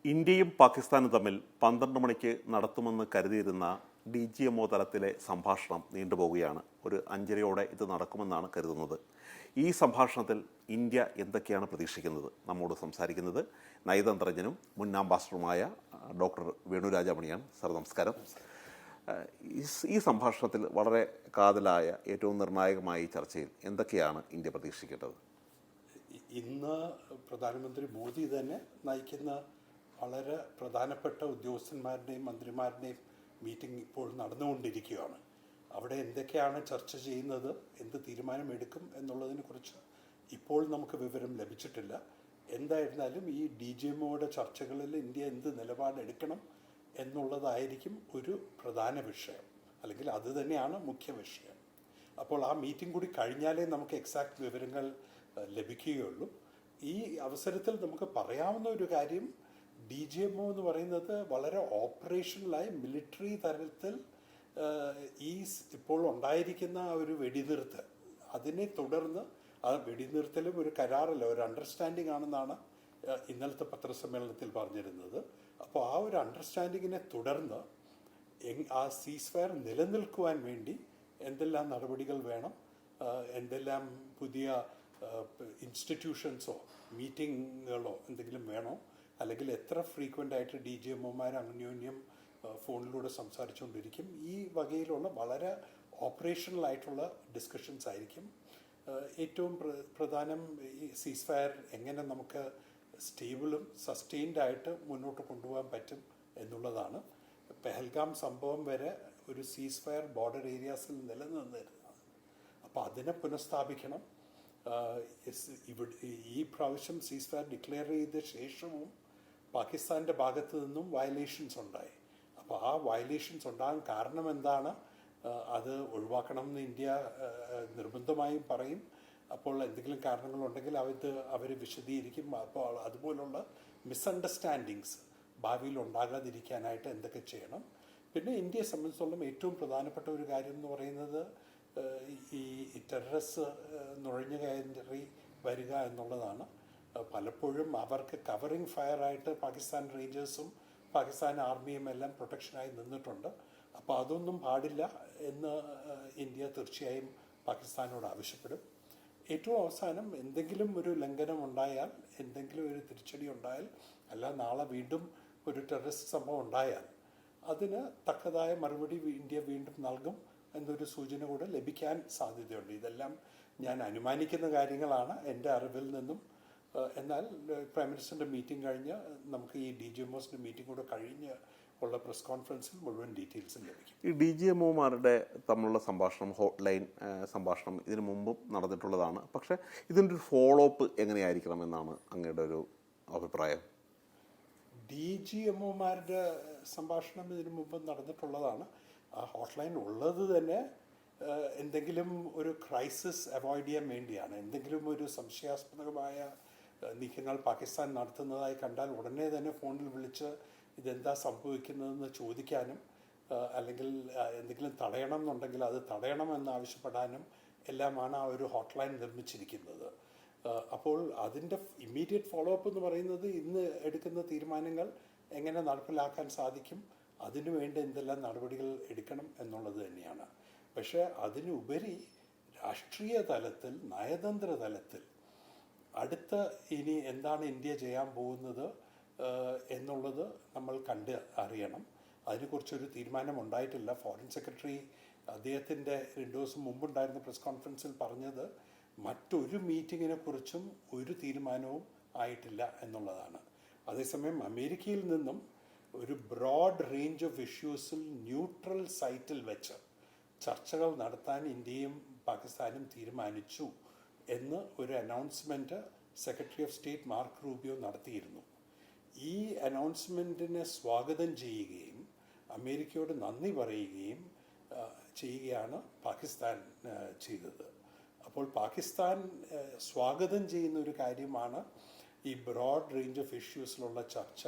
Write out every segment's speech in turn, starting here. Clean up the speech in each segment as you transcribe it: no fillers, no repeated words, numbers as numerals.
ഇന്ത്യയും പാകിസ്ഥാനും തമ്മിൽ 12 മണിക്ക് നടത്തുമെന്ന് കരുതിയിരുന്ന DGMO തലത്തിലെ സംഭാഷണം നീണ്ടുപോവുകയാണ്. ഒരു 5:30 ഇത് നടക്കുമെന്നാണ് കരുതുന്നത്. ഈ സംഭാഷണത്തിൽ ഇന്ത്യ എന്തൊക്കെയാണ് പ്രതീക്ഷിക്കുന്നത്? നമ്മോട് സംസാരിക്കുന്നത് നയതന്ത്രജ്ഞനും മുൻ അംബാസഡറുമായ ഡോക്ടർ വേണുരാജമണിയാണ്. സർ, നമസ്കാരം. ഈ സംഭാഷണത്തിൽ വളരെ കാതലായ ഏറ്റവും നിർണായകമായ ഈ ചർച്ചയിൽ എന്തൊക്കെയാണ് ഇന്ത്യ പ്രതീക്ഷിക്കേണ്ടത്? ഇന്ന് പ്രധാനമന്ത്രി മോദി തന്നെ നയിക്കുന്ന വളരെ പ്രധാനപ്പെട്ട ഉദ്യോഗസ്ഥന്മാരുടെയും മന്ത്രിമാരുടെയും മീറ്റിംഗ് ഇപ്പോൾ നടന്നുകൊണ്ടിരിക്കുകയാണ്. അവിടെ എന്തൊക്കെയാണ് ചർച്ച ചെയ്യുന്നത്, എന്ത് തീരുമാനമെടുക്കും എന്നുള്ളതിനെ കുറിച്ച് ഇപ്പോൾ നമുക്ക് വിവരം ലഭിച്ചിട്ടില്ല. എന്തായിരുന്നാലും ഈ DGMOയുടെ ചർച്ചകളിൽ ഇന്ത്യ എന്ത് നിലപാടെടുക്കണം എന്നുള്ളതായിരിക്കും ഒരു പ്രധാന വിഷയം, അല്ലെങ്കിൽ അത് തന്നെയാണ് മുഖ്യ വിഷയം. അപ്പോൾ ആ മീറ്റിംഗ് കൂടി കഴിഞ്ഞാലേ നമുക്ക് എക്സാക്ട് വിവരങ്ങൾ ലഭിക്കുകയുള്ളൂ. ഈ അവസരത്തിൽ നമുക്ക് പറയാവുന്ന ഒരു കാര്യം, DGMO എന്ന് പറയുന്നത് വളരെ ഓപ്പറേഷണലായി മിലിറ്ററി തലത്തിൽ ഇപ്പോൾ ഉണ്ടായിരിക്കുന്ന ഒരു വെടിനിർത്തൽ, അതിനെ തുടർന്ന് ആ വെടിനിർത്തലും ഒരു കരാറല്ല, ഒരു അണ്ടർസ്റ്റാൻഡിംഗ് ആണെന്നാണ് ഇന്നലത്തെ പത്രസമ്മേളനത്തിൽ പറഞ്ഞിരുന്നത്. അപ്പോൾ ആ ഒരു അണ്ടർസ്റ്റാൻഡിങ്ങിനെ തുടർന്ന് ആ സീസ് ഫയർ നിലനിൽക്കുവാൻ വേണ്ടി എന്തെല്ലാം നടപടികൾ വേണം, എന്തെല്ലാം പുതിയ ഇൻസ്റ്റിറ്റ്യൂഷൻസോ മീറ്റിങ്ങുകളോ എന്തെങ്കിലും വേണോ, അല്ലെങ്കിൽ എത്ര ഫ്രീക്വൻ്റ് ആയിട്ട് DGMOമാർ അന്യോന്യം ഫോണിലൂടെ സംസാരിച്ചുകൊണ്ടിരിക്കും, ഈ വകയിലുള്ള വളരെ ഓപ്പറേഷണൽ ആയിട്ടുള്ള ഡിസ്കഷൻസ് ആയിരിക്കും. ഏറ്റവും പ്രധാനം ഈ സീസ് ഫയർ എങ്ങനെ നമുക്ക് സ്റ്റേബിളും സസ്റ്റെയിൻഡ് ആയിട്ട് മുന്നോട്ട് കൊണ്ടുപോകാൻ പറ്റും എന്നുള്ളതാണ്. പെഹൽഗാം സംഭവം വരെ ഒരു സീസ് ഫയർ ബോർഡർ ഏരിയാസിൽ നിലനിന്നിരുന്നതാണ്. അപ്പോൾ അതിനെ പുനഃസ്ഥാപിക്കണം. ഈ പ്രാവശ്യം സീസ് ഫയർ ഡിക്ലെയർ ചെയ്ത ശേഷവും പാകിസ്ഥാൻ്റെ ഭാഗത്തു നിന്നും വയലേഷൻസ് ഉണ്ടായി. അപ്പോൾ ആ വയലേഷൻസ് ഉണ്ടാകാൻ കാരണം എന്താണ്, അത് ഒഴിവാക്കണം എന്ന് ഇന്ത്യ നിർബന്ധമായും പറയും. അപ്പോൾ എന്തെങ്കിലും കാരണങ്ങളുണ്ടെങ്കിൽ അവർ വിശദീകരിക്കും. അപ്പോൾ അതുപോലുള്ള മിസ്അണ്ടർസ്റ്റാൻഡിങ്സ് ഭാവിയിൽ ഉണ്ടാകാതിരിക്കാനായിട്ട് എന്തൊക്കെ ചെയ്യണം. പിന്നെ ഇന്ത്യയെ സംബന്ധിച്ചിടത്തോളം ഏറ്റവും പ്രധാനപ്പെട്ട ഒരു കാര്യം എന്ന് പറയുന്നത് ഈ ടെററിസ്റ്റ് നുഴഞ്ഞു കയറി വരിക എന്നുള്ളതാണ്. പലപ്പോഴും അവർക്ക് കവറിങ് ഫയറായിട്ട് പാകിസ്ഥാൻ റേഞ്ചേഴ്സും പാകിസ്ഥാൻ ആർമിയും എല്ലാം പ്രൊട്ടക്ഷനായി നിന്നിട്ടുണ്ട്. അപ്പോൾ അതൊന്നും പാടില്ല എന്ന് ഇന്ത്യ തീർച്ചയായും പാകിസ്ഥാനോട് ആവശ്യപ്പെടും. ഏറ്റവും അവസാനം എന്തെങ്കിലും ഒരു ലംഘനം ഉണ്ടായാൽ, എന്തെങ്കിലും ഒരു തിരിച്ചടി ഉണ്ടായാൽ, അല്ല നാളെ വീണ്ടും ഒരു ടെററിസ്റ്റ് സംഭവം ഉണ്ടായാൽ അതിന് തക്കതായ മറുപടി ഇന്ത്യ വീണ്ടും നൽകും എന്നൊരു സൂചന കൂടെ ലഭിക്കാൻ സാധ്യതയുണ്ട്. ഇതെല്ലാം ഞാൻ അനുമാനിക്കുന്ന കാര്യങ്ങളാണ് എൻ്റെ അറിവിൽ നിന്നും. എന്നാൽ പ്രൈം മിനിസ്റ്ററിൻ്റെ മീറ്റിംഗ് കഴിഞ്ഞ് നമുക്ക് ഈ DGMOസിൻ്റെ മീറ്റിംഗ് കൂടെ കഴിഞ്ഞ് ഉള്ള പ്രസ് കോൺഫറൻസിൽ മുഴുവൻ ഡീറ്റെയിൽസും ലഭിക്കും. ഈ DGMOമാരുടെ തമ്മിലുള്ള സംഭാഷണം, ഹോട്ട് ലൈൻ സംഭാഷണം ഇതിനു മുമ്പും നടന്നിട്ടുള്ളതാണ്. പക്ഷേ ഇതിൻ്റെ ഒരു ഫോളോ അപ്പ് എങ്ങനെയായിരിക്കണം എന്നാണ് അങ്ങയുടെ ഒരു അഭിപ്രായം? DGMOമാരുടെ സംഭാഷണം ഇതിനു മുമ്പ് നടന്നിട്ടുള്ളതാണ്. ആ ഹോട്ട് ലൈൻ ഉള്ളത് തന്നെ എന്തെങ്കിലും ഒരു ക്രൈസിസ് അവോയ്ഡ് ചെയ്യാൻ വേണ്ടിയാണ്. എന്തെങ്കിലും ഒരു സംശയാസ്പദമായ നീക്കങ്ങൾ പാകിസ്ഥാൻ നടത്തുന്നതായി കണ്ടാൽ ഉടനെ തന്നെ ഫോണിൽ വിളിച്ച് ഇതെന്താ സംഭവിക്കുന്നതെന്ന് ചോദിക്കാനും, അല്ലെങ്കിൽ എന്തെങ്കിലും തടയണം എന്നുണ്ടെങ്കിൽ അത് തടയണമെന്ന് ആവശ്യപ്പെടാനും എല്ലാമാണ് ആ ഒരു ഹോട്ട് ലൈൻ നിർമ്മിച്ചിരിക്കുന്നത്. അപ്പോൾ അതിൻ്റെ ഇമ്മീഡിയറ്റ് ഫോളോ അപ്പ് എന്ന് പറയുന്നത് ഇന്ന് എടുക്കുന്ന തീരുമാനങ്ങൾ എങ്ങനെ നടപ്പിലാക്കാൻ സാധിക്കും, അതിനുവേണ്ടി എന്തെല്ലാം നടപടികൾ എടുക്കണം എന്നുള്ളത് തന്നെയാണ്. പക്ഷേ അതിനുപരി രാഷ്ട്രീയ തലത്തിൽ, നയതന്ത്ര തലത്തിൽ അടുത്ത ഇനി എന്താണ് ഇന്ത്യ ചെയ്യാൻ പോകുന്നത് എന്നുള്ളത് നമ്മൾ കണ്ട് അറിയണം. അതിനെക്കുറിച്ചൊരു തീരുമാനം ഉണ്ടായിട്ടില്ല. ഫോറിൻ സെക്രട്ടറി അദ്ദേഹത്തിൻ്റെ 2 ദിവസം മുമ്പുണ്ടായിരുന്ന പ്രസ് കോൺഫറൻസിൽ പറഞ്ഞത് മറ്റൊരു മീറ്റിങ്ങിനെ കുറിച്ചും ഒരു തീരുമാനവും ആയിട്ടില്ല എന്നുള്ളതാണ്. അതേസമയം അമേരിക്കയിൽ നിന്നും ഒരു ബ്രോഡ് റേഞ്ച് ഓഫ് ഇഷ്യൂസിൽ ന്യൂട്രൽ സൈറ്റിൽ വെച്ച് ചർച്ചകൾ നടത്താൻ ഇന്ത്യയും പാകിസ്ഥാനും തീരുമാനിച്ചു എന്ന് ഒരു announcement secretary of state mark Rubio നടത്തിയിരുന്നു. ഈ അനൗൺസ്മെൻറ്റിനെ സ്വാഗതം ചെയ്യുകയും അമേരിക്കയോട് നന്ദി പറയുകയും ചെയ്യുകയാണ് പാകിസ്ഥാൻ ചെയ്തത്. അപ്പോൾ പാകിസ്ഥാൻ സ്വാഗതം ചെയ്യുന്ന ഒരു കാര്യമാണ് ഈ ബ്രോഡ് റേഞ്ച് ഓഫ് ഇഷ്യൂസിലുള്ള ചർച്ച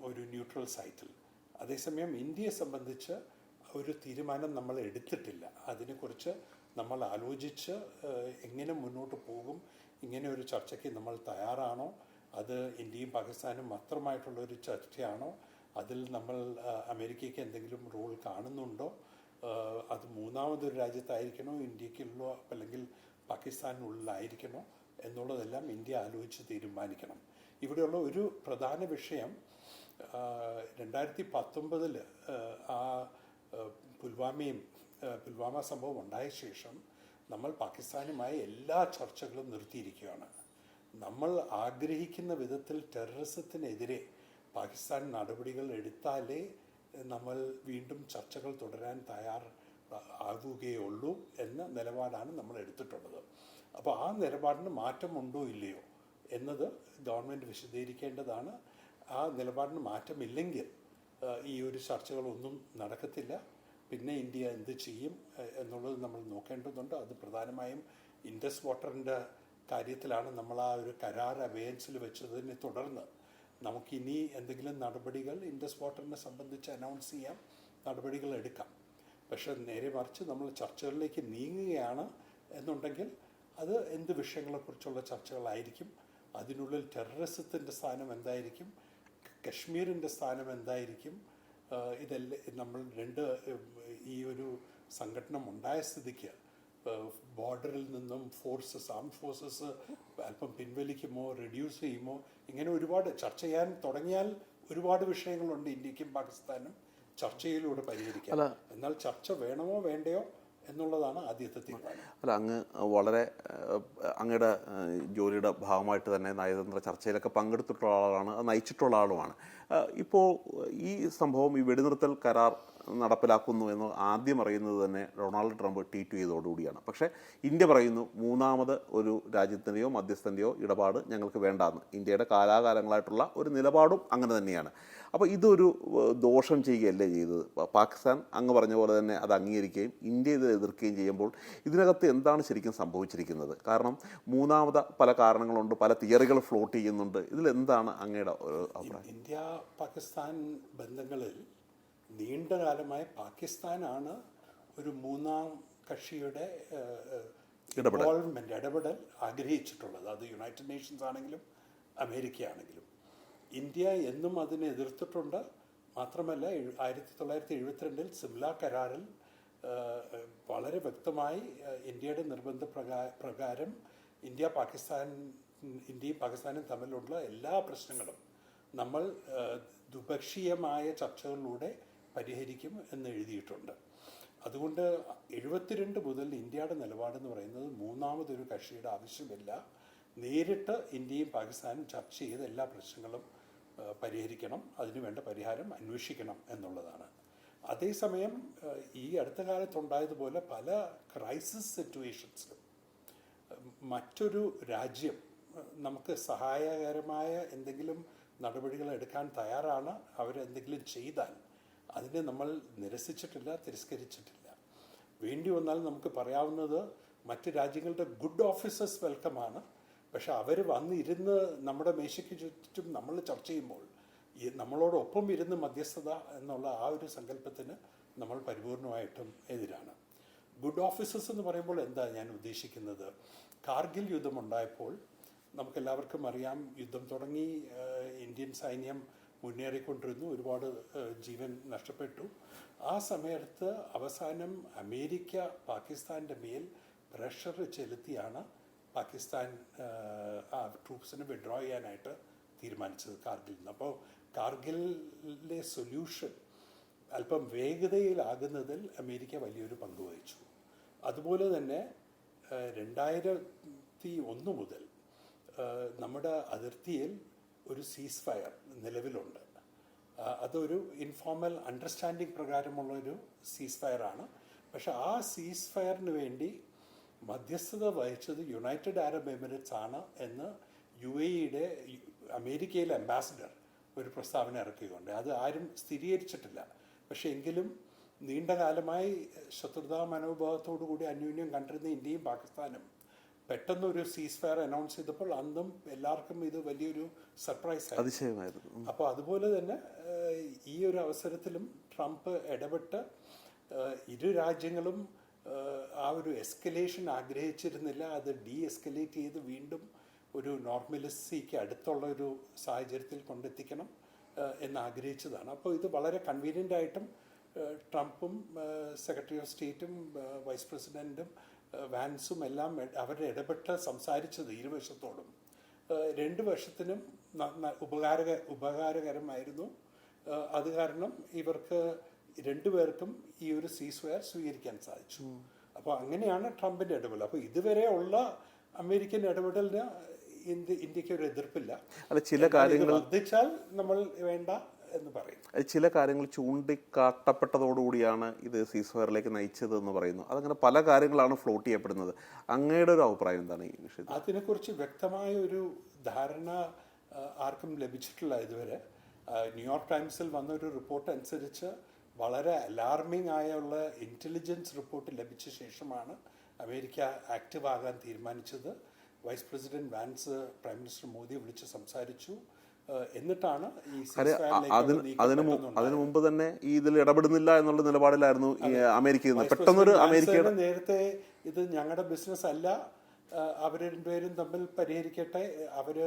ഒരു ന്യൂട്രൽ സൈറ്റിൽ. അതേസമയം ഇന്ത്യയെ സംബന്ധിച്ച് ഒരു തീരുമാനം നമ്മൾ എടുത്തിട്ടില്ല. അതിനെക്കുറിച്ച് നമ്മൾ ആലോചിച്ച് എങ്ങനെ മുന്നോട്ട് പോകും, ഇങ്ങനെ ഒരു ചർച്ചയ്ക്ക് നമ്മൾ തയ്യാറാണോ, അത് ഇന്ത്യയും പാകിസ്ഥാനും മാത്രമായിട്ടുള്ള ഒരു ചർച്ചയാണോ, അതിൽ നമ്മൾ അമേരിക്കയ്ക്ക് എന്തെങ്കിലും റോൾ കാണുന്നുണ്ടോ, അത് മൂന്നാമതൊരു രാജ്യത്തായിരിക്കണോ, ഇന്ത്യക്കുള്ളോ അല്ലെങ്കിൽ പാകിസ്ഥാനുള്ളിലായിരിക്കണോ എന്നുള്ളതെല്ലാം ഇന്ത്യ ആലോചിച്ച് തീരുമാനിക്കണം. ഇവിടെയുള്ള ഒരു പ്രധാന വിഷയം 2019 ആ പുൽവാമ സംഭവം ഉണ്ടായ ശേഷം നമ്മൾ പാകിസ്ഥാനുമായി എല്ലാ ചർച്ചകളും നിർത്തിയിരിക്കുകയാണ്. നമ്മൾ ആഗ്രഹിക്കുന്ന വിധത്തിൽ ടെററിസത്തിനെതിരെ പാകിസ്ഥാൻ നടപടികൾ എടുത്താലേ നമ്മൾ വീണ്ടും ചർച്ചകൾ തുടരാൻ ആകുകയുള്ളൂ എന്ന നിലപാടാണ് നമ്മൾ എടുത്തിട്ടുള്ളത്. അപ്പോൾ ആ നിലപാടിന് മാറ്റമുണ്ടോ ഇല്ലയോ എന്നത് ഗവൺമെൻറ് വിശദീകരിക്കേണ്ടതാണ്. ആ നിലപാടിന് മാറ്റമില്ലെങ്കിൽ ഈ ഒരു ചർച്ചകളൊന്നും നടക്കത്തില്ല. പിന്നെ ഇന്ത്യ എന്ത് ചെയ്യും എന്നുള്ളത് നമ്മൾ നോക്കേണ്ടതുണ്ട്. അത് പ്രധാനമായും ഇൻഡസ് വാട്ടറിൻ്റെ കാര്യത്തിലാണ് നമ്മൾ ആ ഒരു കരാർ അബേയൻസിൽ വെച്ചതിനെ തുടർന്ന് നമുക്കിനി എന്തെങ്കിലും നടപടികൾ ഇൻഡസ് വാട്ടറിനെ സംബന്ധിച്ച് അനൗൺസ് ചെയ്യാം, നടപടികൾ എടുക്കാം. പക്ഷെ നേരെ മറിച്ച് നമ്മൾ ചർച്ചകളിലേക്ക് നീങ്ങുകയാണ് എന്നുണ്ടെങ്കിൽ അത് എന്ത് വിഷയങ്ങളെക്കുറിച്ചുള്ള ചർച്ചകളായിരിക്കും, അതിനുള്ളിൽ ടെററിസത്തിൻ്റെ സ്ഥാനം എന്തായിരിക്കും, കശ്മീരിൻ്റെ സ്ഥാനം എന്തായിരിക്കും, ഇതെല്ലാം നമ്മൾ ഈ ഒരു സംഘടന ഉണ്ടായ സ്ഥിതിക്ക് ബോർഡറിൽ നിന്നും ആംഡ് ഫോഴ്സസ് അല്പം പിൻവലിക്കുമോ, റെഡ്യൂസ് ചെയ്യുമോ, ഇങ്ങനെ ഒരുപാട് ചർച്ച ചെയ്യാൻ തുടങ്ങിയാൽ ഒരുപാട് വിഷയങ്ങളുണ്ട് ഇന്ത്യക്കും പാകിസ്ഥാനും ചർച്ചയിലൂടെ പരിഹരിക്കാം. എന്നാൽ ചർച്ച വേണമോ വേണ്ടയോ എന്നുള്ളതാണ് ആദ്യത്തെ തീരുമാനം. അല്ല, അങ്ങ് വളരെ അങ്ങയുടെ ജോലിയുടെ ഭാഗമായിട്ട് തന്നെ നയതന്ത്ര ചർച്ചയിലൊക്കെ പങ്കെടുത്തിട്ടുള്ള ആളാണ്, നയിച്ചിട്ടുള്ള ആളുമാണ്. ഇപ്പോൾ ഈ സംഭവം, ഈ വെടിനിർത്തൽ കരാർ നടപ്പിലാക്കുന്നു എന്ന് ആദ്യം അറിയുന്നത് തന്നെ ഡൊണാൾഡ് ട്രംപ് ട്വീറ്റ് ചെയ്തതോടുകൂടിയാണ്. പക്ഷേ ഇന്ത്യ പറയുന്നു മൂന്നാമത് ഒരു രാജ്യത്തിൻ്റെയോ മധ്യസ്ഥൻ്റെയോ ഇടപാട് ഞങ്ങൾക്ക് വേണ്ടാന്ന്. ഇന്ത്യയുടെ കാലാകാലങ്ങളായിട്ടുള്ള ഒരു നിലപാടും അങ്ങനെ തന്നെയാണ്. അപ്പോൾ ഇതൊരു ദോഷം ചെയ്യുകയല്ലേ ചെയ്തത്? പാകിസ്ഥാൻ അങ്ങ് പറഞ്ഞ പോലെ തന്നെ അത് അംഗീകരിക്കുകയും ഇന്ത്യ ഇത് എതിർക്കുകയും ചെയ്യുമ്പോൾ ഇതിനകത്ത് എന്താണ് ശരിക്കും സംഭവിച്ചിരിക്കുന്നത്? കാരണം മൂന്നാമത് പല കാരണങ്ങളുണ്ട്, പല തിയറികൾ ഫ്ലോട്ട് ചെയ്യുന്നുണ്ട്. ഇതിലെന്താണ് അങ്ങയുടെ ഒരു അഭിപ്രായം? ഇന്ത്യ പാകിസ്ഥാൻ ബന്ധങ്ങളിൽ നീണ്ടകാലമായി പാകിസ്ഥാനാണ് ഒരു മൂന്നാം കക്ഷിയുടെ ഇടപെടൽ ആഗ്രഹിച്ചിട്ടുള്ളത്. അത് യുണൈറ്റഡ് നേഷൻസ് ആണെങ്കിലും അമേരിക്ക ആണെങ്കിലും. ഇന്ത്യ എന്നും അതിനെ എതിർത്തിട്ടുണ്ട്. മാത്രമല്ല 1972 സിംല കരാറിൽ വളരെ വ്യക്തമായി ഇന്ത്യയുടെ നിർബന്ധ പ്രകാരം ഇന്ത്യയും പാകിസ്ഥാനും തമ്മിലുള്ള എല്ലാ പ്രശ്നങ്ങളും നമ്മൾ ദ്വിപക്ഷീയമായ ചർച്ചകളിലൂടെ പരിഹരിക്കും എന്ന് എഴുതിയിട്ടുണ്ട്. അതുകൊണ്ട് 72 മുതൽ ഇന്ത്യയുടെ നിലപാടെന്ന് പറയുന്നത് മൂന്നാമതൊരു കക്ഷിയുടെ ആവശ്യമില്ല, നേരിട്ട് ഇന്ത്യയും പാകിസ്ഥാനും ചർച്ച ചെയ്ത് എല്ലാ പ്രശ്നങ്ങളും പരിഹരിക്കണം, അതിനുവേണ്ട പരിഹാരം അന്വേഷിക്കണം എന്നുള്ളതാണ്. അതേസമയം ഈ അടുത്ത കാലത്തുണ്ടായതുപോലെ പല ക്രൈസിസ് സിറ്റുവേഷൻസിലും മറ്റൊരു രാജ്യം നമുക്ക് സഹായകരമായ എന്തെങ്കിലും നടപടികൾ എടുക്കാൻ തയ്യാറാണ്, അവരെന്തെങ്കിലും ചെയ്താൽ അതിനെ നമ്മൾ നിരസിച്ചിട്ടില്ല, തിരസ്കരിച്ചിട്ടില്ല. വേണ്ടി വന്നാൽ നമുക്ക് പറയാവുന്നത് മറ്റ് രാജ്യങ്ങളുടെ ഗുഡ് ഓഫീസേഴ്സ് വെൽക്കമാണ്. പക്ഷെ അവർ വന്നിരുന്ന് നമ്മുടെ മേശയ്ക്ക് ചുറ്റും നമ്മൾ ചർച്ച ചെയ്യുമ്പോൾ നമ്മളോടൊപ്പം ഇരുന്ന് മധ്യസ്ഥത എന്നുള്ള ആ ഒരു സങ്കല്പത്തിന് നമ്മൾ പരിപൂർണമായിട്ടും എതിരാണ്. ഗുഡ് ഓഫീസേഴ്സ് എന്ന് പറയുമ്പോൾ എന്താ ഞാൻ ഉദ്ദേശിക്കുന്നത്? കാർഗിൽ യുദ്ധമുണ്ടായപ്പോൾ നമുക്കെല്ലാവർക്കും അറിയാം, യുദ്ധം തുടങ്ങി, ഇന്ത്യൻ സൈന്യം മുന്നേറിക്കൊണ്ടിരുന്നു, ഒരുപാട് ജീവൻ നഷ്ടപ്പെട്ടു. ആ സമയത്ത് അവസാനം അമേരിക്ക പാകിസ്ഥാൻ്റെ മേൽ പ്രഷർ ചെലുത്തിയാണ് പാകിസ്ഥാൻ ആ ട്രൂപ്സിനെ വിഡ്രോ ചെയ്യാനായിട്ട് തീരുമാനിച്ചത് കാർഗിൽ നിന്ന്. അപ്പോൾ കാർഗിലിലെ സൊല്യൂഷൻ അല്പം വേഗതയിലാകുന്നതിൽ അമേരിക്ക വലിയൊരു പങ്ക് വഹിച്ചു. അതുപോലെ തന്നെ 2001 മുതൽ നമ്മുടെ അതിർത്തിയിൽ ഒരു സീസ് ഫയർ നിലവിലുണ്ട്. അതൊരു ഇൻഫോർമൽ അണ്ടർസ്റ്റാൻഡിങ് പ്രകാരമുള്ളൊരു സീസ് ഫയറാണ്. പക്ഷെ ആ സീസ് ഫയറിന് വേണ്ടി മധ്യസ്ഥത വഹിച്ചത് യുണൈറ്റഡ് അറബ് എമിറേറ്റ്സ് ആണ് എന്ന് UAE-യുടെ അമേരിക്കയിലെ അംബാസിഡർ ഒരു പ്രസ്താവന ഇറക്കുകയുണ്ട്. അത് ആരും സ്ഥിരീകരിച്ചിട്ടില്ല. പക്ഷെ എങ്കിലും നീണ്ടകാലമായി ശത്രുതാ മനോഭാവത്തോടു കൂടി അന്യോന്യം കണ്ടിരുന്ന ഇന്ത്യയും പാകിസ്ഥാനും പെട്ടെന്നൊരു സീസ് ഫയർ അനൗൺസ് ചെയ്തപ്പോൾ അന്നും എല്ലാവർക്കും ഇത് വലിയൊരു സർപ്രൈസ് അതിശയമായിരുന്നു. അപ്പോൾ അതുപോലെ തന്നെ ഈ ഒരു അവസരത്തിലും ട്രംപ് ഇടപെട്ട് ഇരു രാജ്യങ്ങളും ആ ഒരു എസ്കലേഷൻ ആഗ്രഹിച്ചിരുന്നില്ല, അത് ഡീ എസ്കലേറ്റ് ചെയ്ത് വീണ്ടും ഒരു നോർമലിസിക്ക് അടുത്തുള്ള ഒരു സാഹചര്യത്തിൽ കൊണ്ടെത്തിക്കണം എന്നാഗ്രഹിച്ചതാണ്. അപ്പോൾ ഇത് വളരെ കൺവീനിയൻ്റ് ആയിട്ടും ട്രംപും സെക്രട്ടറി ഓഫ് സ്റ്റേറ്റും വൈസ് പ്രസിഡൻറ്റും വാൻസും എല്ലാം അവരുടെ ഇടപെട്ട് സംസാരിച്ചത് ഇരുവശത്തോടും 2 വർഷത്തിനും ഉപകാരകരമായിരുന്നു. അത് കാരണം ഇവർക്ക് 2 പേർക്കും ഈ ഒരു സീസ്വയർ സ്വീകരിക്കാൻ സാധിച്ചു. അപ്പോൾ അങ്ങനെയാണ് ട്രംപിൻ്റെ ഇടപെടൽ. അപ്പോൾ ഇതുവരെ ഉള്ള അമേരിക്കൻ ഇടപെടലിന് ഇന്ത്യക്ക് ഒരു എതിർപ്പില്ല. അല്ല, ചില കാര്യങ്ങൾ വർദ്ധിച്ചാൽ നമ്മൾ വേണ്ട എന്ന് പറയും. ചില കാര്യങ്ങൾ ചൂണ്ടിക്കാട്ടപ്പെട്ടതോടുകൂടിയാണ് ഇത് സീസ്ഫയറിലേക്ക് നയിച്ചത് എന്ന് പറയുന്നു. അതങ്ങനെ പല കാര്യങ്ങളാണ് ഫ്ലോട്ട് ചെയ്യപ്പെടുന്നത്. അങ്ങയുടെ ഒരു അഭിപ്രായം എന്താണ് ഈ വിഷയത്തിൽ? അതിനെക്കുറിച്ച് വ്യക്തമായ ഒരു ധാരണ ആർക്കും ലഭിച്ചിട്ടില്ല ഇതുവരെ. ന്യൂയോർക്ക് ടൈംസിൽ വന്നൊരു റിപ്പോർട്ട് അനുസരിച്ച് വളരെ അലാർമിംഗ് ആയുള്ള ഇൻ്റലിജൻസ് റിപ്പോർട്ട് ലഭിച്ച ശേഷമാണ് അമേരിക്ക ആക്റ്റീവ് ആകാൻ തീരുമാനിച്ചത്. Vice president Vance prime minister മോദിയെ വിളിച്ച് സംസാരിച്ചു. എന്നിട്ടാണ് ഈ അതിനു മുമ്പ് തന്നെ ഈ ഇതിൽ ഇടപെടുന്നില്ല എന്നുള്ള നിലപാടിലായിരുന്നു അമേരിക്ക. പെട്ടെന്നൊരു അമേരിക്കയുടെ നേരത്തെ ഇത് ഞങ്ങളുടെ ബിസിനസ് അല്ല, അവർ രണ്ടുപേരും തമ്മിൽ പരിഹരിക്കട്ടെ, അവര്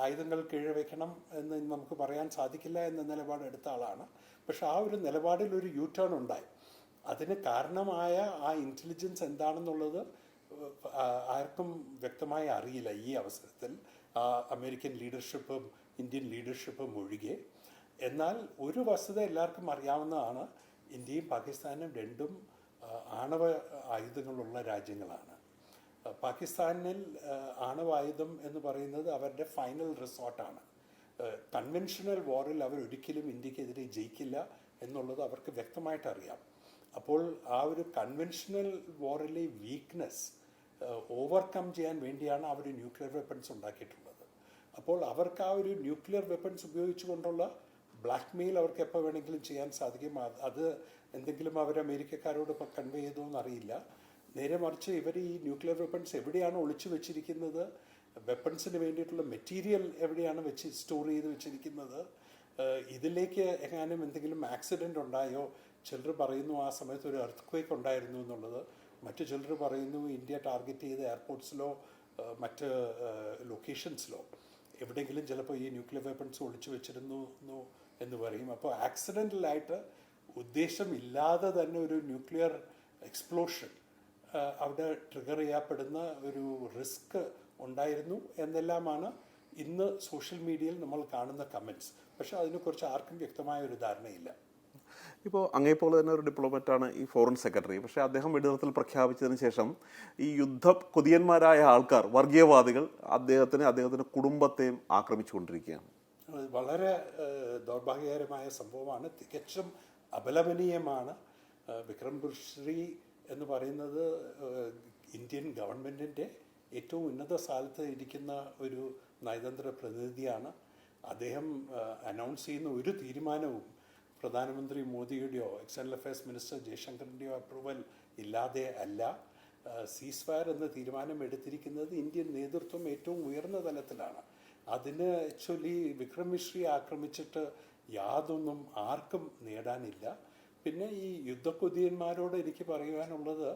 ആയുധങ്ങൾ കീഴ്വെക്കണം എന്ന് നമുക്ക് പറയാൻ സാധിക്കില്ല എന്ന നിലപാടെടുത്ത ആളാണ്. പക്ഷെ ആ ഒരു നിലപാടിൽ ഒരു യു ടേൺ ഉണ്ടായി. അതിന് കാരണമായ ആ ഇൻ്റലിജൻസ് എന്താണെന്നുള്ളത് ആർക്കും വ്യക്തമായി അറിയില്ല ഈ അവസരത്തിൽ, അമേരിക്കൻ ലീഡർഷിപ്പും ഇന്ത്യൻ ലീഡർഷിപ്പും ഒഴികെ. എന്നാൽ ഒരു വസ്തുത എല്ലാവർക്കും അറിയാവുന്നതാണ്, ഇന്ത്യയും പാകിസ്ഥാനും രണ്ടും ആണവ ആയുധങ്ങളുള്ള രാജ്യങ്ങളാണ്. പാകിസ്ഥാനിൽ ആണവായുധം എന്ന് പറയുന്നത് അവരുടെ ഫൈനൽ റിസോർട്ടാണ്. കൺവെൻഷണൽ വാറിൽ അവർ ഒരിക്കലും ഇന്ത്യക്കെതിരെ ജയിക്കില്ല എന്നുള്ളത് അവർക്ക് വ്യക്തമായിട്ട് അറിയാം. അപ്പോൾ ആ ഒരു കൺവെൻഷണൽ വാറിലെ വീക്ക്നെസ് ഓവർകം ചെയ്യാൻ വേണ്ടിയാണ് അവർ ന്യൂക്ലിയർ വെപ്പൺസ് ഉണ്ടാക്കിയിട്ടുള്ളത്. അപ്പോൾ അവർക്ക് ആ ഒരു ന്യൂക്ലിയർ വെപ്പൺസ് ഉപയോഗിച്ചുകൊണ്ടുള്ള ബ്ലാക്ക് മെയിൽ അവർക്ക് എപ്പോൾ വേണമെങ്കിലും ചെയ്യാൻ സാധിക്കും. അത് എന്തെങ്കിലും അവർ അമേരിക്കക്കാരോട് ഇപ്പോൾ കൺവേ ചെയ്തോ എന്നറിയില്ല. നേരെ മറിച്ച് ഇവർ ഈ ന്യൂക്ലിയർ വെപ്പൺസ് എവിടെയാണ് ഒളിച്ചു വെച്ചിരിക്കുന്നത്, വെപ്പൺസിന് വേണ്ടിയിട്ടുള്ള മെറ്റീരിയൽ എവിടെയാണ് സ്റ്റോർ ചെയ്ത് വെച്ചിരിക്കുന്നത്, ഇതിലേക്ക് എങ്ങാനും എന്തെങ്കിലും ആക്സിഡൻ്റ് ഉണ്ടായോ. ചിലർ പറയുന്നു ആ സമയത്ത് ഒരു എർത്ത് ഉണ്ടായിരുന്നു എന്നുള്ളത്. മറ്റു ചിലർ പറയുന്നു ഇന്ത്യ ടാർഗറ്റ് ചെയ്ത എയർപോർട്ട്സിലോ മറ്റ് ലൊക്കേഷൻസിലോ എവിടെയെങ്കിലും ചിലപ്പോൾ ഈ ന്യൂക്ലിയർ വെപ്പൺസ് ഒളിച്ചു വെച്ചിരുന്നു എന്ന് പറയും. അപ്പോൾ ആക്സിഡൻ്റലായിട്ട് ഉദ്ദേശമില്ലാതെ തന്നെ ഒരു ന്യൂക്ലിയർ എക്സ്പ്ലോഷൻ അവിടെ ട്രിഗർ ചെയ്യപ്പെടുന്ന ഒരു റിസ്ക് ഉണ്ടായിരുന്നു എന്നെല്ലാമാണ് ഇന്ന് സോഷ്യൽ മീഡിയയിൽ നമ്മൾ കാണുന്ന കമൻറ്റ്സ്. പക്ഷെ അതിനെക്കുറിച്ച് ആർക്കും വ്യക്തമായ ഒരു ധാരണയില്ല. ഇപ്പോൾ അങ്ങേപ്പോലെ തന്നെ ഒരു ഡിപ്ലോമറ്റാണ് ഈ ഫോറിൻ സെക്രട്ടറി. പക്ഷേ അദ്ദേഹം വെടിനിർത്തൽ പ്രഖ്യാപിച്ചതിന് ശേഷം ഈ കൊതിയന്മാരായ ആൾക്കാർ, വർഗീയവാദികൾ അദ്ദേഹത്തിൻ്റെ കുടുംബത്തെയും ആക്രമിച്ചുകൊണ്ടിരിക്കുകയാണ്. വളരെ ദൗർഭാഗ്യകരമായ സംഭവമാണ്, തികച്ചും അപലപനീയമാണ്. വിക്രം മിശ്രി എന്ന് പറയുന്നത് ഇന്ത്യൻ ഗവൺമെൻറ്റിൻ്റെ ഏറ്റവും ഉന്നത സ്ഥാനത്ത് ഇരിക്കുന്ന ഒരു നയതന്ത്ര പ്രതിനിധിയാണ്. അദ്ദേഹം അനൗൺസ് ചെയ്യുന്ന ഒരു തീരുമാനവും പ്രധാനമന്ത്രി മോദിയുടെയോ എക്സ്റ്റേണൽ അഫയേഴ്സ് മിനിസ്റ്റർ ജയശങ്കറിൻ്റെയോ അപ്രൂവൽ ഇല്ലാതെ അല്ല. സീസ്ഫയർ എന്ന തീരുമാനം എടുത്തിരിക്കുന്നത് ഇന്ത്യൻ നേതൃത്വം ഏറ്റവും ഉയർന്ന തലത്തിലാണ്. അതിന് ആക്ച്വലി വിക്രം മിശ്രി ആക്രമിച്ചിട്ട് യാതൊന്നും ആർക്കും നേടാനില്ല. പിന്നെ ഈ യുദ്ധക്കൊതിയന്മാരോട് എനിക്ക് പറയുവാനുള്ളത്,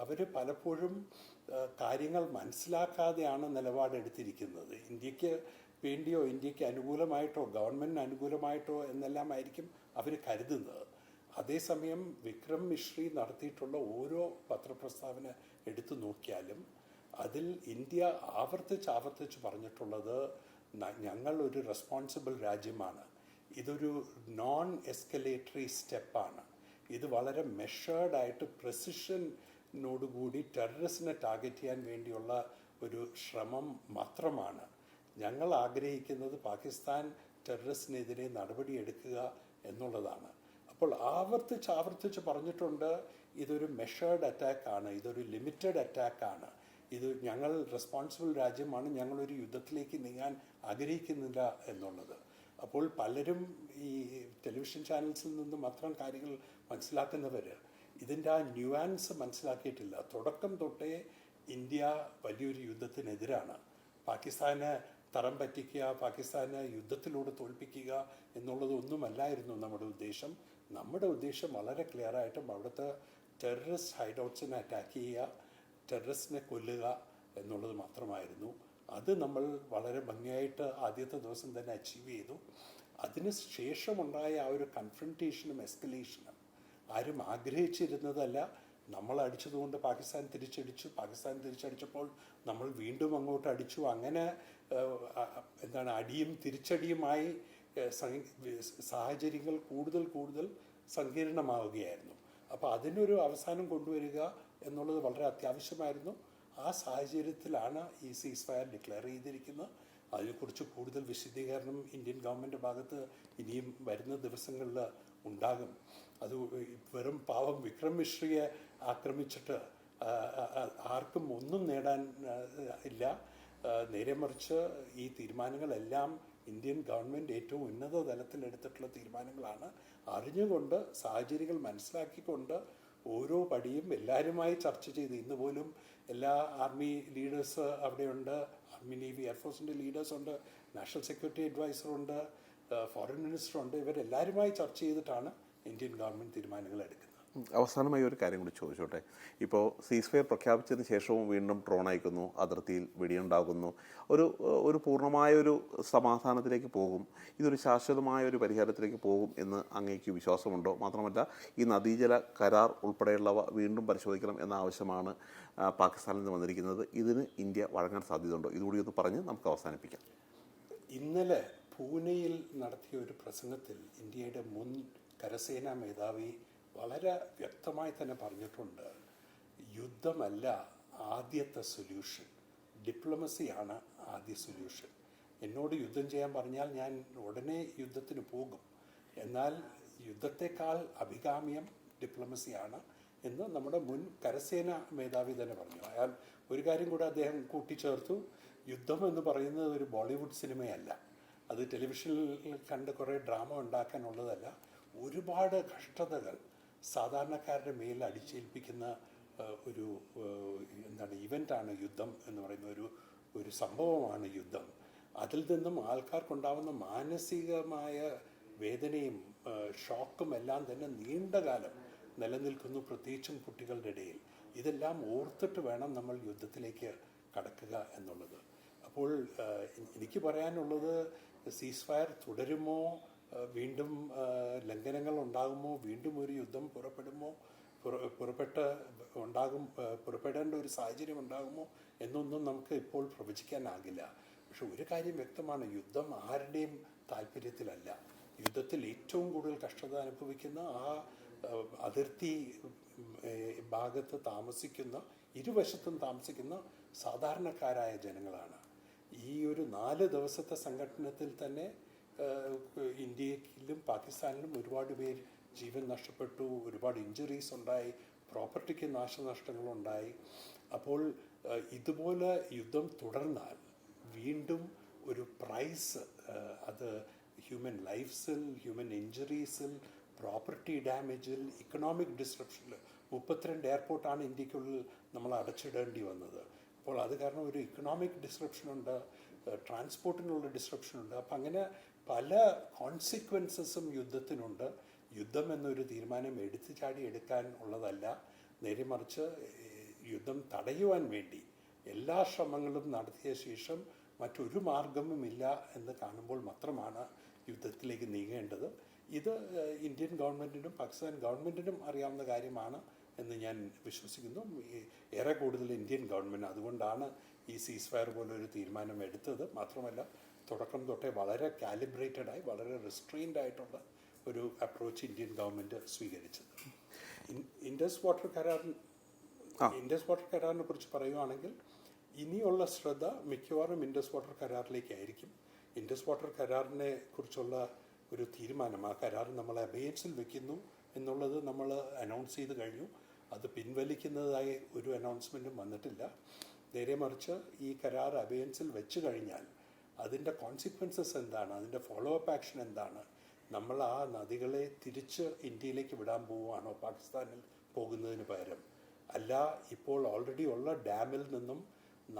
അവർ പലപ്പോഴും കാര്യങ്ങൾ മനസ്സിലാക്കാതെയാണ് നിലപാടെടുത്തിരിക്കുന്നത്. ഇന്ത്യക്ക് വേണ്ടിയോ ഇന്ത്യക്ക് അനുകൂലമായിട്ടോ ഗവൺമെൻറ്റിന് അനുകൂലമായിട്ടോ എന്നെല്ലാം ആയിരിക്കും അവർ കരുതുന്നത്. അതേസമയം വിക്രം മിശ്രി നടത്തിയിട്ടുള്ള ഓരോ പത്രപ്രസ്താവന എടുത്തു നോക്കിയാലും അതിൽ ഇന്ത്യ ആവർത്തിച്ച് പറഞ്ഞിട്ടുള്ളത്, ഞങ്ങൾ ഒരു റെസ്പോൺസിബിൾ രാജ്യമാണ്, ഇതൊരു നോൺ എസ്കലേറ്ററി സ്റ്റെപ്പാണ്, ഇത് വളരെ മെഷേർഡായിട്ട് പ്രെസിഷനോടുകൂടി ടെററിസ്റ്റിനെ ടാർഗറ്റ് ചെയ്യാൻ വേണ്ടിയുള്ള ഒരു ശ്രമം മാത്രമാണ്. ഞങ്ങൾ ആഗ്രഹിക്കുന്നത് പാകിസ്ഥാൻ ടെററിസ്റ്റിനെതിരെ നടപടിയെടുക്കുക എന്നുള്ളതാണ്. അപ്പോൾ ആവർത്തിച്ച് പറഞ്ഞിട്ടുണ്ട്, ഇതൊരു മെഷേർഡ് അറ്റാക്കാണ്, ഇതൊരു ലിമിറ്റഡ് അറ്റാക്കാണ്, ഇത് ഞങ്ങൾ റെസ്പോൺസിബിൾ രാജ്യമാണ്, ഞങ്ങളൊരു യുദ്ധത്തിലേക്ക് നീങ്ങാൻ ആഗ്രഹിക്കുന്നില്ല എന്നുള്ളത്. അപ്പോൾ പലരും ഈ ടെലിവിഷൻ ചാനൽസിൽ നിന്ന് മാത്രം കാര്യങ്ങൾ മനസ്സിലാക്കുന്നവർ ഇതിൻ്റെ ആ ന്യൂവാൻസ് മനസ്സിലാക്കിയിട്ടില്ല. തുടക്കം തൊട്ടേ ഇന്ത്യ വലിയൊരു യുദ്ധത്തിനെതിരാണ്. പാകിസ്ഥാനെ തരം പറ്റിക്കുക, പാകിസ്ഥാനെ യുദ്ധത്തിലൂടെ തോൽപ്പിക്കുക എന്നുള്ളതൊന്നുമല്ലായിരുന്നു നമ്മുടെ ഉദ്ദേശം. നമ്മുടെ ഉദ്ദേശം വളരെ ക്ലിയറായിട്ടും അവിടുത്തെ ടെററിസ്റ്റ് ഹൈഡൗട്ട്സിനെ അറ്റാക്ക് ചെയ്യുക, ടെററിസ്റ്റിനെ കൊല്ലുക എന്നുള്ളത് മാത്രമായിരുന്നു. അത് നമ്മൾ വളരെ ഭംഗിയായിട്ട് ആദ്യത്തെ ദിവസം തന്നെ അച്ചീവ് ചെയ്തു. അതിന് ശേഷമുണ്ടായ ആ ഒരു കൺഫ്രണ്ടേഷനും എസ്കലേഷനും ആരും ആഗ്രഹിച്ചിരുന്നതല്ല. നമ്മൾ അടിച്ചതുകൊണ്ട് പാകിസ്ഥാൻ തിരിച്ചടിച്ചു, പാകിസ്ഥാൻ തിരിച്ചടിച്ചപ്പോൾ നമ്മൾ വീണ്ടും അങ്ങോട്ട് അടിച്ചു. അങ്ങനെ അടിയും തിരിച്ചടിയുമായി സാഹചര്യങ്ങൾ കൂടുതൽ സങ്കീർണമാവുകയായിരുന്നു. അപ്പോൾ അതിനൊരു അവസാനം കൊണ്ടുവരിക എന്നുള്ളത് വളരെ അത്യാവശ്യമായിരുന്നു. ആ സാഹചര്യത്തിലാണ് ഈ സീസ് ഫയർ ഡിക്ലെയർ ചെയ്തിരിക്കുന്നത്. അതിനെക്കുറിച്ച് കൂടുതൽ വിശദീകരണം ഇന്ത്യൻ ഗവൺമെൻറ് ഭാഗത്ത് ഇനിയും വരുന്ന ദിവസങ്ങളിൽ ഉണ്ടാകും. അത് വെറും പാവം വിക്രം മിശ്രയെ ആക്രമിച്ചിട്ട് ആർക്കും ഒന്നും നേടാൻ ഇല്ല. നേരെ മറിച്ച് ഈ തീരുമാനങ്ങളെല്ലാം ഇന്ത്യൻ ഗവൺമെൻറ് ഏറ്റവും ഉന്നത തലത്തിൽ എടുത്തിട്ടുള്ള തീരുമാനങ്ങളാണ്. അറിഞ്ഞുകൊണ്ട് സാഹചര്യങ്ങൾ മനസ്സിലാക്കിക്കൊണ്ട് ഓരോ പടിയും എല്ലാവരുമായി ചർച്ച ചെയ്ത്, ഇന്ന് പോലും എല്ലാ ആർമി ലീഡേഴ്സ് അവിടെയുണ്ട്, ആർമി നേവി എയർഫോഴ്സിൻ്റെ ലീഡേഴ്സുണ്ട്, നാഷണൽ സെക്യൂരിറ്റി അഡ്വൈസറുണ്ട്, ഫോറിൻ മിനിസ്റ്ററുണ്ട്. ഇവരെല്ലാവരുമായി ചർച്ച ചെയ്തിട്ടാണ് ഇന്ത്യൻ ഗവൺമെൻറ് തീരുമാനങ്ങൾ എടുക്കുന്നത്. അവസാനമായി ഒരു കാര്യം കൂടി ചോദിച്ചോട്ടെ. ഇപ്പോൾ സീസ് ഫയർ പ്രഖ്യാപിച്ചതിന് ശേഷവും വീണ്ടും ഡ്രോൺ അയക്കുന്നു, അതിർത്തിയിൽ വെടിയുണ്ടാകുന്നു. ഒരു പൂർണ്ണമായൊരു സമാധാനത്തിലേക്ക് പോകും, ഇതൊരു ശാശ്വതമായ ഒരു പരിഹാരത്തിലേക്ക് പോകും എന്ന് അങ്ങേക്ക് വിശ്വാസമുണ്ടോ? മാത്രമല്ല, ഈ നദീജല കരാർ ഉൾപ്പെടെയുള്ളവ വീണ്ടും പരിശോധിക്കണം എന്ന ആവശ്യമാണ് പാകിസ്ഥാനിൽ നിന്ന് വന്നിരിക്കുന്നത്. ഇതിന് ഇന്ത്യ വഴങ്ങാൻ സാധ്യതയുണ്ടോ? ഇതുകൂടി ഒന്ന് പറഞ്ഞ് നമുക്ക് അവസാനിപ്പിക്കാം. ഇന്നലെ പൂനെയിൽ നടത്തിയ ഒരു പ്രസംഗത്തിൽ ഇന്ത്യയുടെ മുൻ കരസേനാ മേധാവി വളരെ വ്യക്തമായി തന്നെ പറഞ്ഞിട്ടുണ്ട്, യുദ്ധമല്ല ആദ്യത്തെ സൊല്യൂഷൻ, ഡിപ്ലോമസിയാണ് ആദ്യ സൊല്യൂഷൻ. എന്നോട് യുദ്ധം ചെയ്യാൻ പറഞ്ഞാൽ ഞാൻ ഉടനെ യുദ്ധത്തിന് പോകും, എന്നാൽ യുദ്ധത്തെക്കാൾ അഭികാമ്യം ഡിപ്ലോമസിയാണ് എന്ന് നമ്മുടെ മുൻ കരസേനാ മേധാവി തന്നെ പറഞ്ഞു. അയാൾ ഒരു കാര്യം കൂടെ അദ്ദേഹം കൂട്ടിച്ചേർത്തു, യുദ്ധം എന്ന് പറയുന്നത് ഒരു ബോളിവുഡ് സിനിമയല്ല, അത് ടെലിവിഷനിൽ കണ്ട് കുറേ ഡ്രാമ ഉണ്ടാക്കാനുള്ളതല്ല. ഒരുപാട് കഷ്ടതകൾ സാധാരണക്കാരുടെ മേൽ അടിച്ചേൽപ്പിക്കുന്ന ഒരു ഇവൻ്റാണ് യുദ്ധം എന്ന് പറയുന്ന ഒരു സംഭവമാണ് യുദ്ധം. അതിൽ നിന്നും ആൾക്കാർക്കുണ്ടാവുന്ന മാനസികമായ വേദനയും ഷോക്കും എല്ലാം തന്നെ നീണ്ടകാലം നിലനിൽക്കുന്നു, പ്രത്യേകിച്ചും കുട്ടികളുടെ ഇടയിൽ. ഇതെല്ലാം ഓർത്തിട്ട് വേണം നമ്മൾ യുദ്ധത്തിലേക്ക് കടക്കുക എന്നുള്ളത്. അപ്പോൾ എനിക്ക് പറയാനുള്ളത്, സീസ് ഫയർ തുടരുമോ, വീണ്ടും ലംഘനങ്ങൾ ഉണ്ടാകുമോ, വീണ്ടും ഒരു യുദ്ധം പുറപ്പെടേണ്ട ഒരു സാഹചര്യം ഉണ്ടാകുമോ എന്നൊന്നും നമുക്ക് ഇപ്പോൾ പ്രവചിക്കാനാകില്ല. പക്ഷെ ഒരു കാര്യം വ്യക്തമാണ്, യുദ്ധം ആരുടെയും താല്പര്യത്തിലല്ല. യുദ്ധത്തിൽ ഏറ്റവും കൂടുതൽ കഷ്ടത അനുഭവിക്കുന്ന ആ അതിർത്തി ഭാഗത്ത് താമസിക്കുന്ന, ഇരുവശത്തും താമസിക്കുന്ന സാധാരണക്കാരായ ജനങ്ങളാണ്. ഈ ഒരു 4 ദിവസത്തെ സംഘടനത്തിൽ തന്നെ ഇന്ത്യയിലും പാകിസ്ഥാനിലും ഒരുപാട് പേർ ജീവൻ നഷ്ടപ്പെട്ടു, ഒരുപാട് ഇഞ്ചുറീസ് ഉണ്ടായി, പ്രോപ്പർട്ടിക്ക് നാശനഷ്ടങ്ങളുണ്ടായി. അപ്പോൾ ഇതുപോലെ യുദ്ധം തുടർന്നാൽ വീണ്ടും ഒരു പ്രൈസ്, അത് ഹ്യൂമൻ ലൈഫ്സിൽ, ഹ്യൂമൻ ഇഞ്ചുറീസിൽ, പ്രോപ്പർട്ടി ഡാമേജിൽ, ഇക്കണോമിക് ഡിസ്ട്രപ്ഷനിൽ. 32 എയർപോർട്ടാണ് ഇന്ത്യക്കുള്ളിൽ നമ്മൾ അടച്ചിടേണ്ടി വന്നത്. അപ്പോൾ അത് കാരണം ഒരു ഇക്കണോമിക് ഡിസ്ട്രപ്ഷനുണ്ട്, ട്രാൻസ്പോർട്ടിനുള്ള ഡിസ്ട്രപ്ഷനുണ്ട്. അപ്പം അങ്ങനെ പല കോൺസിക്വൻസസും യുദ്ധത്തിനുണ്ട്. യുദ്ധം എന്നൊരു തീരുമാനം എടുത്തു ചാടി എടുക്കാൻ ഉള്ളതല്ല. നേരെ മറിച്ച് യുദ്ധം തടയുവാൻ വേണ്ടി എല്ലാ ശ്രമങ്ങളും നടത്തിയ ശേഷം മറ്റൊരു മാർഗവുമില്ല എന്ന് കാണുമ്പോൾ മാത്രമാണ് യുദ്ധത്തിലേക്ക് നീങ്ങേണ്ടത്. ഇത് ഇന്ത്യൻ ഗവൺമെൻറ്റിനും പാകിസ്ഥാൻ ഗവൺമെൻറ്റിനും അറിയാവുന്ന കാര്യമാണ് എന്ന് ഞാൻ വിശ്വസിക്കുന്നു. ഏറെ കൂടുതൽ ഇന്ത്യൻ ഗവൺമെൻറ് അതുകൊണ്ടാണ് ഈ സീസ് ഫയർ പോലൊരു തീരുമാനം എടുത്തത്. മാത്രമല്ല, തുടക്കം തൊട്ടേ വളരെ കാലിബ്രേറ്റഡായി, വളരെ റിസ്ട്രെയിൻഡ് ആയിട്ടുള്ള ഒരു അപ്രോച്ച് ഇന്ത്യൻ ഗവൺമെൻറ് സ്വീകരിച്ചത്. ഇൻഡസ് വാട്ടർ കരാറിനെ കുറിച്ച് പറയുകയാണെങ്കിൽ, ഇനിയുള്ള ശ്രദ്ധ മിക്കവാറും ഇൻഡസ് വാട്ടർ കരാറിലേക്കായിരിക്കും. ഇൻഡസ് വാട്ടർ കരാറിനെ കുറിച്ചുള്ള ഒരു തീരുമാനം, ആ കരാർ നമ്മൾ അബേയൻസിൽ വെക്കുന്നു എന്നുള്ളത് നമ്മൾ അനൗൺസ് ചെയ്ത് കഴിഞ്ഞു. അത് പിൻവലിക്കുന്നതായി ഒരു അനൗൺസ്മെൻറ്റും വന്നിട്ടില്ല. നേരെ മറിച്ച് ഈ കരാർ അബേയൻസിൽ വെച്ച് കഴിഞ്ഞാൽ അതിൻ്റെ കോൺസിക്വൻസസ് എന്താണ്, അതിൻ്റെ ഫോളോ അപ്പ് ആക്ഷൻ എന്താണ്, നമ്മൾ ആ നദികളെ തിരിച്ച് ഇന്ത്യയിലേക്ക് വിടാൻ പോവുകയാണോ പാകിസ്ഥാനിൽ പോകുന്നതിന് പകരം, അല്ല ഇപ്പോൾ ഓൾറെഡി ഉള്ള ഡാമിൽ നിന്നും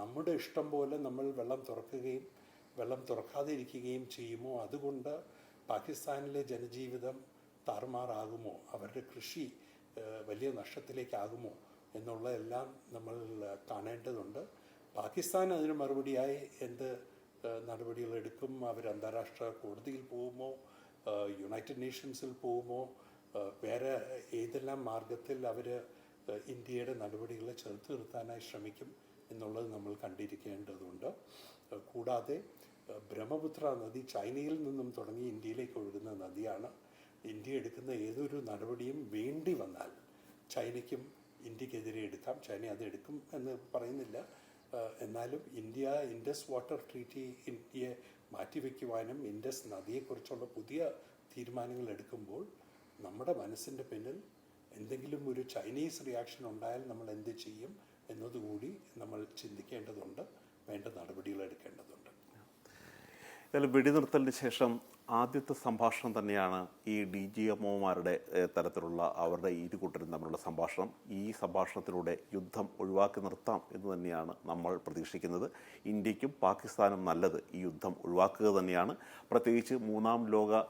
നമ്മുടെ ഇഷ്ടം പോലെ നമ്മൾ വെള്ളം തുറക്കുകയും വെള്ളം തുറക്കാതെ ഇരിക്കുകയും ചെയ്യുമോ, അതുകൊണ്ട് പാകിസ്ഥാനിലെ ജനജീവിതം താറുമാറാകുമോ, അവരുടെ കൃഷി വലിയ നഷ്ടത്തിലേക്കാകുമോ എന്നുള്ളതെല്ലാം നമ്മൾ കാണേണ്ടതുണ്ട്. പാകിസ്ഥാൻ അതിന് മറുപടിയായി എന്ത് നടപടികളെടുക്കും? അവർ അന്താരാഷ്ട്ര കോടതിയിൽ പോകുമോ, യുണൈറ്റഡ് നേഷൻസിൽ പോകുമോ, വേറെ ഏതെല്ലാം മാർഗത്തിൽ അവർ ഇന്ത്യയുടെ നടപടികളെ ചെറുത്ത് നിർത്താനായി ശ്രമിക്കും എന്നുള്ളത് നമ്മൾ കണ്ടിരിക്കേണ്ടതുണ്ട്. കൂടാതെ ബ്രഹ്മപുത്ര നദി ചൈനയിൽ നിന്നും തുടങ്ങി ഇന്ത്യയിലേക്ക് ഒഴുകുന്ന നദിയാണ്. ഇന്ത്യ എടുക്കുന്ന ഏതൊരു നടപടിയും വേണ്ടി വന്നാൽ ചൈനയ്ക്കും ഇന്ത്യക്കെതിരെ എടുക്കാം. ചൈന അത് എടുക്കും എന്ന് പറയുന്നില്ല. എന്നാലും ഇന്ത്യ ഇൻഡസ് വാട്ടർ ട്രീറ്റി ഇന്ത്യയെ മാറ്റിവെക്കുവാനും ഇൻഡസ് നദിയെക്കുറിച്ചുള്ള പുതിയ തീരുമാനങ്ങൾ എടുക്കുമ്പോൾ നമ്മുടെ മനസ്സിൻ്റെ പിന്നിൽ എന്തെങ്കിലും ഒരു ചൈനീസ് റിയാക്ഷൻ ഉണ്ടായാൽ നമ്മൾ എന്ത് ചെയ്യും എന്നതുകൂടി നമ്മൾ ചിന്തിക്കേണ്ടതുണ്ട്, വേണ്ട നടപടികൾ എടുക്കേണ്ടതുണ്ട്. എന്തായാലും വെടിനിർത്തലിന് ശേഷം ആദ്യത്തെ സംഭാഷണം തന്നെയാണ് ഈ DGMOമാരുടെ തരത്തിലുള്ള അവരുടെ ഇരു കൂട്ടരും തമ്മിലുള്ള സംഭാഷണം. ഈ സംഭാഷണത്തിലൂടെ യുദ്ധം ഒഴിവാക്കി നിർത്താം എന്ന് തന്നെയാണ് നമ്മൾ പ്രതീക്ഷിക്കുന്നത്. ഇന്ത്യക്കും പാകിസ്ഥാനും നല്ലത് ഈ യുദ്ധം ഒഴിവാക്കുക തന്നെയാണ്. പ്രത്യേകിച്ച് മൂന്നാം ലോക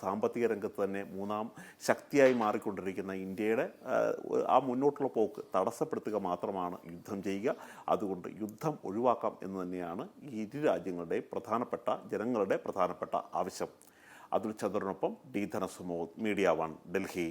സാമ്പത്തിക രംഗത്ത് തന്നെ മൂന്നാം ശക്തിയായി മാറിക്കൊണ്ടിരിക്കുന്ന ഇന്ത്യയുടെ ആ മുന്നോട്ടുള്ള പോക്ക് തടസ്സപ്പെടുത്തുക മാത്രമാണ് യുദ്ധം ചെയ്യുക. അതുകൊണ്ട് യുദ്ധം ഒഴിവാക്കാം എന്ന് തന്നെയാണ് ഈ ഇരു രാജ്യങ്ങളുടെയും പ്രധാനപ്പെട്ട ജനങ്ങളുടെ പ്രധാനപ്പെട്ട ആവശ്യം. അതുൽ ചന്ദ്രനൊപ്പം D. ധനസുമോദ്, മീഡിയ 1, ഡൽഹി.